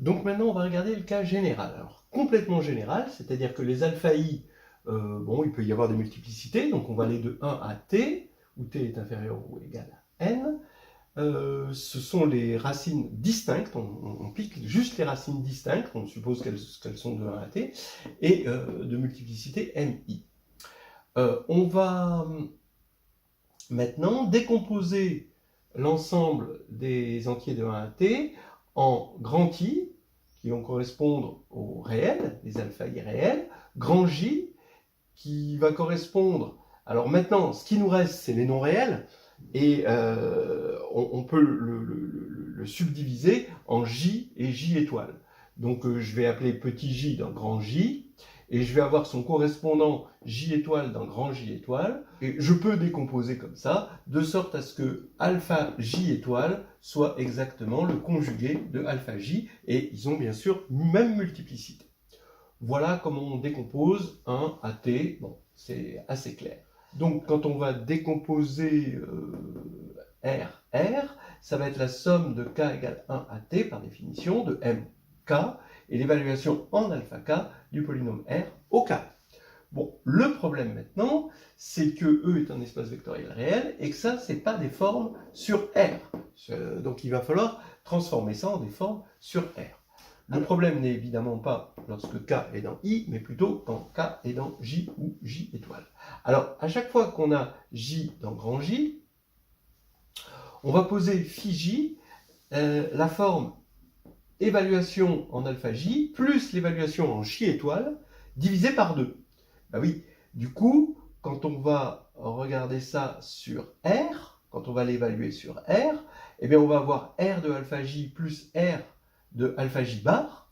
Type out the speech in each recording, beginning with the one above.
Donc maintenant, on va regarder le cas général. Alors, complètement général, c'est-à-dire que les alpha i, bon, il peut y avoir des multiplicités, donc on va aller de 1 à t, où t est inférieur ou égal à n. Ce sont les racines distinctes, on pique juste les racines distinctes, on suppose qu'elles sont de 1 à t, et de multiplicité mi. On va maintenant décomposer l'ensemble des entiers de 1 à t en grand I, qui vont correspondre aux réels, les alpha i réels, grand J, qui va correspondre... Alors maintenant, ce qui nous reste, c'est les non réels, et on peut le subdiviser en J et J étoile. Donc je vais appeler petit j dans grand J, et je vais avoir son correspondant J étoile dans grand J étoile, et je peux décomposer comme ça, de sorte à ce que alpha J étoile soit exactement le conjugué de alpha J, et ils ont bien sûr même multiplicité. Voilà comment on décompose un à t, bon, c'est assez clair. Donc quand on va décomposer R, ça va être la somme de k égale 1 à t par définition de mk, et l'évaluation en alpha k du polynôme R au k. Bon, le problème maintenant, c'est que E est un espace vectoriel réel, et que ça, c'est pas des formes sur R. Donc il va falloir transformer ça en des formes sur R. Le problème n'est évidemment pas lorsque K est dans I, mais plutôt quand K est dans J ou J étoile. Alors, à chaque fois qu'on a J dans grand J, on va poser phi J, la forme évaluation en alpha J, plus l'évaluation en J étoile, divisé par 2. Ben oui, du coup, quand on va regarder ça sur R, quand on va l'évaluer sur R, eh bien on va avoir R de alpha J plus R de alpha J bar,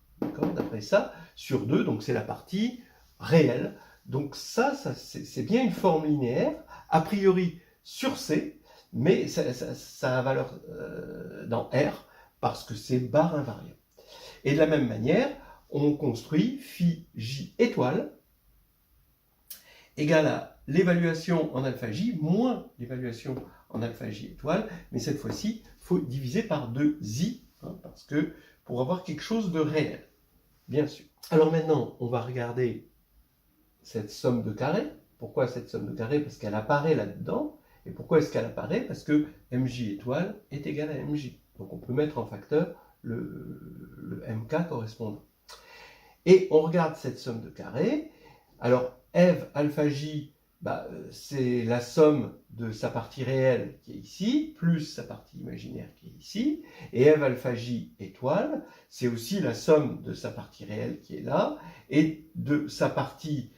d'après ça, sur 2, donc c'est la partie réelle. Donc ça c'est bien une forme linéaire, a priori sur C, mais ça a valeur dans R, parce que c'est bar invariant. Et de la même manière, on construit phi J étoile égale à l'évaluation en alpha J moins l'évaluation en alpha J étoile, mais cette fois-ci, il faut diviser par 2i, parce que pour avoir quelque chose de réel, bien sûr. Alors maintenant, on va regarder cette somme de carrés. Pourquoi cette somme de carrés? Parce qu'elle apparaît là-dedans. Et pourquoi est-ce qu'elle apparaît? Parce que mj étoile est égal à mj. Donc on peut mettre en facteur le mk correspondant. Et on regarde cette somme de carrés. Alors, F alpha j, c'est la somme de sa partie réelle qui est ici, plus sa partie imaginaire qui est ici. Et F alpha j étoile, c'est aussi la somme de sa partie réelle qui est là, et de sa partie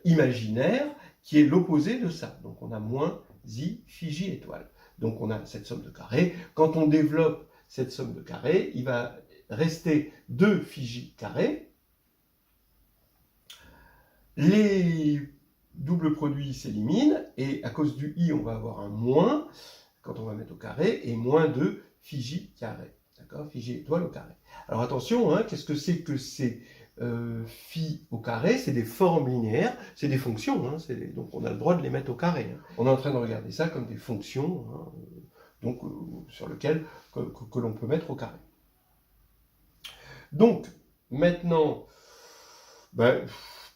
imaginaire qui est l'opposé de ça. Donc on a moins i phi j étoile. Donc on a cette somme de carrés. Quand on développe cette somme de carrés, il va rester 2 phi j carré. Les doubles produits s'éliminent, et à cause du i, on va avoir un moins, quand on va mettre au carré, et moins 2 phi j carré. D'accord? Phi j étoile au carré. Alors attention, qu'est-ce que c'est phi au carré? C'est des formes linéaires, c'est des fonctions, donc on a le droit de les mettre au carré. On est en train de regarder ça comme des fonctions, donc, sur lesquelles que l'on peut mettre au carré. Donc, maintenant,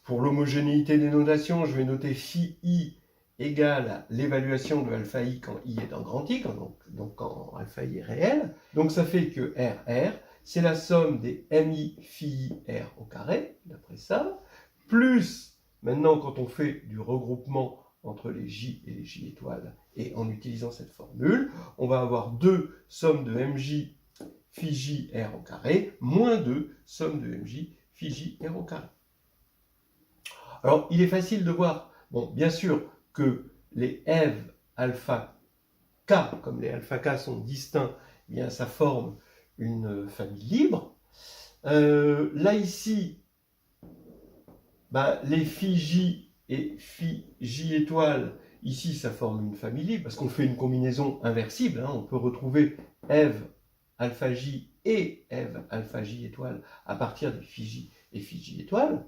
pour l'homogénéité des notations, je vais noter phi i égale à l'évaluation de alpha i quand i est en grand I, donc quand alpha i est réel. Donc ça fait que RR, c'est la somme des mi phi i R au carré, d'après ça, plus, maintenant quand on fait du regroupement entre les J et les J étoiles, et en utilisant cette formule, on va avoir 2 sommes de mj phi j R au carré, moins 2 sommes de mj phi j R au carré. Alors, il est facile de voir, bon, bien sûr, que les F alpha K, comme les alpha K sont distincts, eh bien, ça forme une famille libre. Là, ici, les phi J et phi J étoile, ici, ça forme une famille libre, parce qu'on fait une combinaison inversible. On peut retrouver F alpha J et F alpha J étoile à partir des phi J et phi J étoile.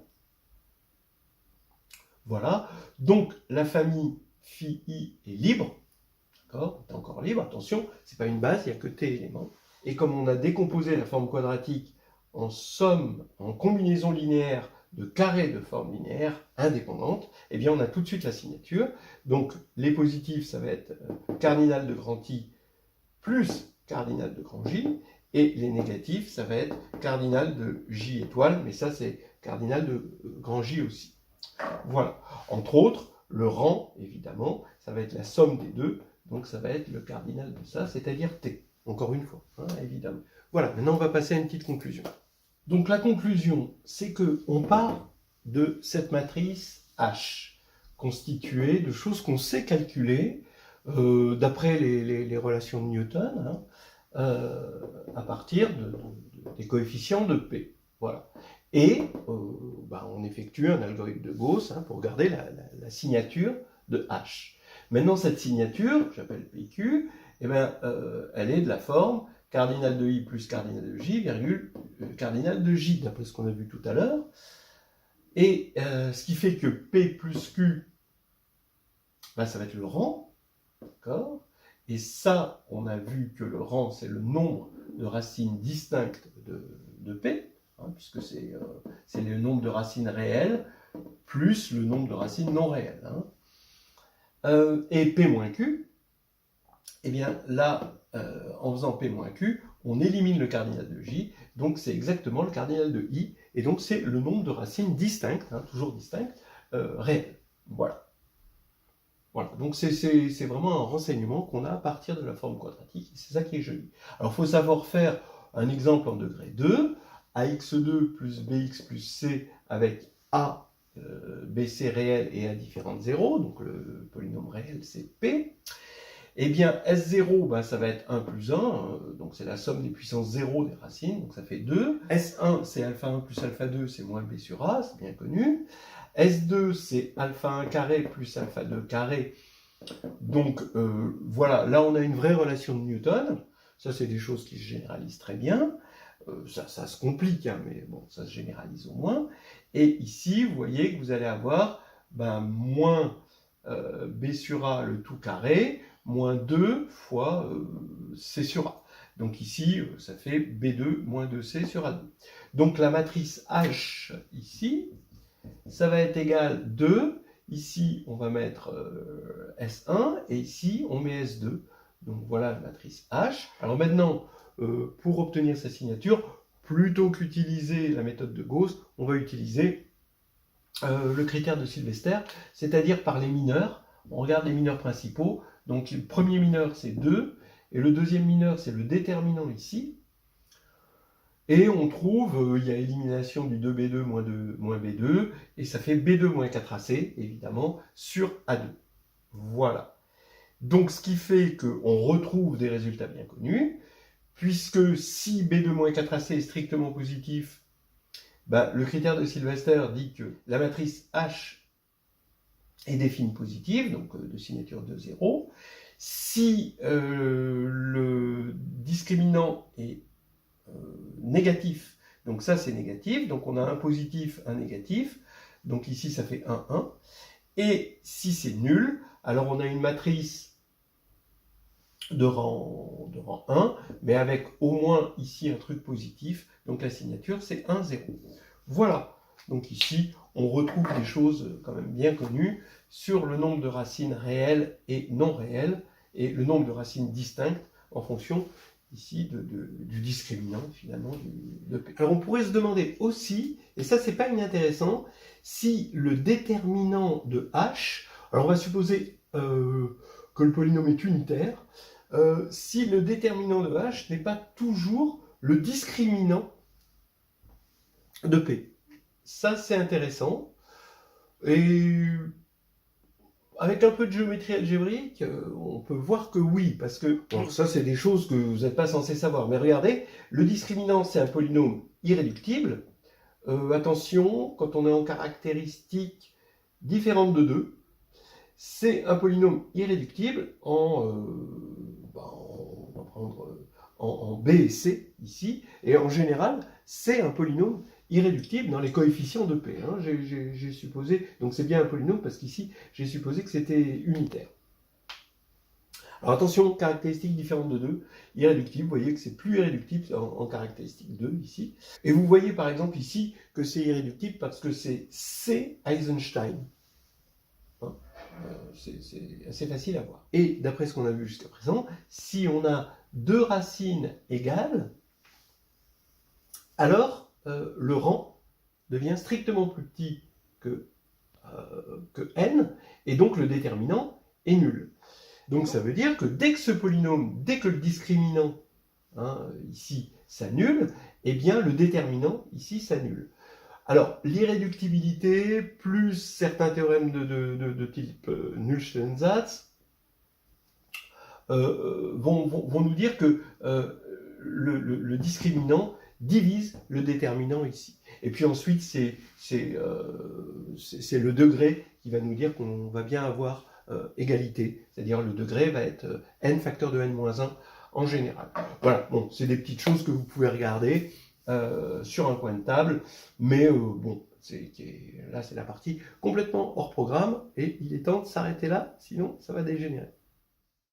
Voilà, donc la famille phi i est libre, d'accord, est encore libre, attention, c'est pas une base, il n'y a que t éléments. Et comme on a décomposé la forme quadratique en somme, en combinaison linéaire de carrés de forme linéaire indépendante, eh bien on a tout de suite la signature. Donc les positifs, ça va être cardinal de grand I plus cardinal de grand J, et les négatifs, ça va être cardinal de J étoile, mais ça c'est cardinal de grand J aussi. Voilà. Entre autres, le rang, évidemment, ça va être la somme des deux, donc ça va être le cardinal de ça, c'est-à-dire T. Encore une fois, hein, évidemment. Voilà, maintenant on va passer à une petite conclusion. Donc la conclusion, c'est qu'on part de cette matrice H, constituée de choses qu'on sait calculer, d'après les relations de Newton, hein, à partir des coefficients de P. Voilà. Et on effectue un algorithme de Gauss, hein, pour garder la signature de H. Maintenant, cette signature, que j'appelle PQ, eh ben, elle est de la forme cardinal de I plus cardinal de J, virgule cardinal de J, d'après ce qu'on a vu tout à l'heure. Et ce qui fait que P plus Q, ben, ça va être le rang, d'accord? Et ça, on a vu que le rang, c'est le nombre de racines distinctes de P, hein, puisque c'est le nombre de racines réelles plus le nombre de racines non réelles. Hein. Et P moins Q, eh bien là, en faisant P moins Q, on élimine le cardinal de J, donc c'est exactement le cardinal de I, et donc c'est le nombre de racines distinctes, hein, toujours distinctes, réelles. Voilà. Voilà, donc c'est vraiment un renseignement qu'on a à partir de la forme quadratique, c'est ça qui est joli. Alors il faut savoir faire un exemple en degré 2, AX2 plus BX plus C avec A, BC réel et A différent de 0, donc le polynôme réel c'est P. Eh bien, S0, ben, ça va être 1 plus 1, donc c'est la somme des puissances 0 des racines, donc ça fait 2. S1, c'est alpha 1 plus alpha 2, c'est moins B sur A, c'est bien connu. S2, c'est alpha 1 carré plus alpha 2 carré. Donc voilà, là on a une vraie relation de Newton. Ça, c'est des choses qui se généralisent très bien. Ça se complique, hein, mais bon, ça se généralise au moins. Et ici, vous voyez que vous allez avoir moins B sur A le tout carré, moins 2 fois C sur A. Donc ici, ça fait B2 moins 2C sur A2. Donc la matrice H, ici, ça va être égal 2. Ici, on va mettre S1, et ici, on met S2. Donc voilà la matrice H. Alors maintenant, pour obtenir sa signature, plutôt qu'utiliser la méthode de Gauss, on va utiliser le critère de Sylvester, c'est-à-dire par les mineurs. On regarde les mineurs principaux. Donc le premier mineur, c'est 2, et le deuxième mineur, c'est le déterminant ici. Et on trouve, il y a élimination du 2B2 moins B2, et ça fait B2 moins 4AC, évidemment, sur A2. Voilà. Donc ce qui fait qu'on retrouve des résultats bien connus, puisque si B2 moins 4AC est strictement positif, le critère de Sylvester dit que la matrice H est définie positive, donc de signature de 0. Si le discriminant est négatif, donc ça c'est négatif, donc on a un positif, un négatif, donc ici ça fait 1, 1. Et si c'est nul, alors on a une matrice de rang 1, mais avec au moins ici un truc positif, donc la signature c'est 1, 0. Voilà, donc ici on retrouve des choses quand même bien connues sur le nombre de racines réelles et non réelles, et le nombre de racines distinctes en fonction ici du discriminant finalement de P. Alors on pourrait se demander aussi, et ça c'est pas inintéressant, si le déterminant de H, alors on va supposer que le polynôme est unitaire, si le déterminant de H n'est pas toujours le discriminant de P. Ça c'est intéressant, et avec un peu de géométrie algébrique, on peut voir que oui, parce que bon, ça c'est des choses que vous n'êtes pas censé savoir. Mais regardez, le discriminant c'est un polynôme irréductible. Attention, quand on est en caractéristique différente de 2, c'est un polynôme irréductible on va prendre en B et C ici, et en général c'est un polynôme irréductible dans les coefficients de P. Hein. J'ai supposé, donc c'est bien un polynôme parce qu'ici j'ai supposé que c'était unitaire. Alors attention, caractéristique différente de 2, irréductible, vous voyez que c'est plus irréductible en caractéristique 2 ici. Et vous voyez par exemple ici que c'est irréductible parce que c'est C Eisenstein. Hein, c'est assez facile à voir. Et d'après ce qu'on a vu jusqu'à présent, si on a deux racines égales, alors le rang devient strictement plus petit que n, et donc le déterminant est nul. Donc ça veut dire que dès que ce polynôme, dès que le discriminant, hein, ici, s'annule, eh bien le déterminant, ici, s'annule. Alors, l'irréductibilité, plus certains théorèmes de type Null-Stensatz, vont nous dire que le discriminant divise le déterminant ici. Et puis ensuite, c'est le degré qui va nous dire qu'on va bien avoir égalité, c'est-à-dire le degré va être n facteur de n-1 en général. Voilà, bon, c'est des petites choses que vous pouvez regarder sur un coin de table, mais bon, là c'est la partie complètement hors programme, et il est temps de s'arrêter là, sinon ça va dégénérer.